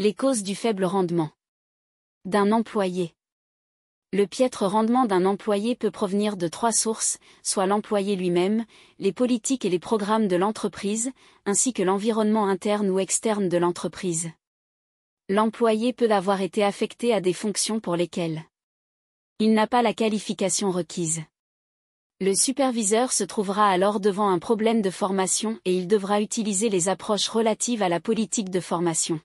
Les causes du faible rendement d'un employé. Le piètre rendement d'un employé peut provenir de 3 sources, soit l'employé lui-même, les politiques et les programmes de l'entreprise, ainsi que l'environnement interne ou externe de l'entreprise. L'employé peut avoir été affecté à des fonctions pour lesquelles il n'a pas la qualification requise. Le superviseur se trouvera alors devant un problème de formation et il devra utiliser les approches relatives à la politique de formation.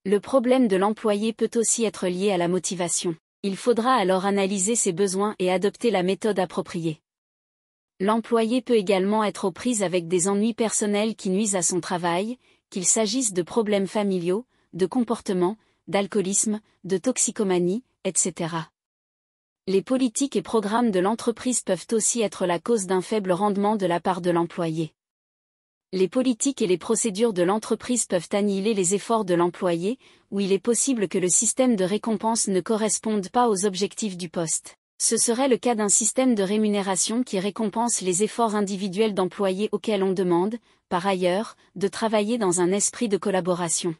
Le problème de l'employé peut aussi être lié à la motivation. Il faudra alors analyser ses besoins et adopter la méthode appropriée. L'employé peut également être aux prises avec des ennuis personnels qui nuisent à son travail, qu'il s'agisse de problèmes familiaux, de comportement, d'alcoolisme, de toxicomanie, etc. Les politiques et programmes de l'entreprise peuvent aussi être la cause d'un faible rendement de la part de l'employé. Les politiques et les procédures de l'entreprise peuvent annihiler les efforts de l'employé, où il est possible que le système de récompense ne corresponde pas aux objectifs du poste. Ce serait le cas d'un système de rémunération qui récompense les efforts individuels d'employés auxquels on demande, par ailleurs, de travailler dans un esprit de collaboration.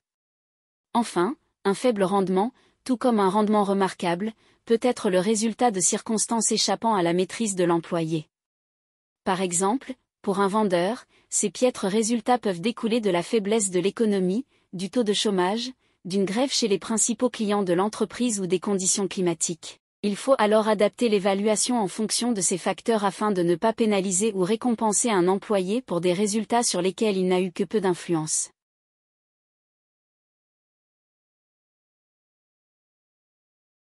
Enfin, un faible rendement, tout comme un rendement remarquable, peut être le résultat de circonstances échappant à la maîtrise de l'employé. Par exemple, pour un vendeur, ces piètres résultats peuvent découler de la faiblesse de l'économie, du taux de chômage, d'une grève chez les principaux clients de l'entreprise ou des conditions climatiques. Il faut alors adapter l'évaluation en fonction de ces facteurs afin de ne pas pénaliser ou récompenser un employé pour des résultats sur lesquels il n'a eu que peu d'influence.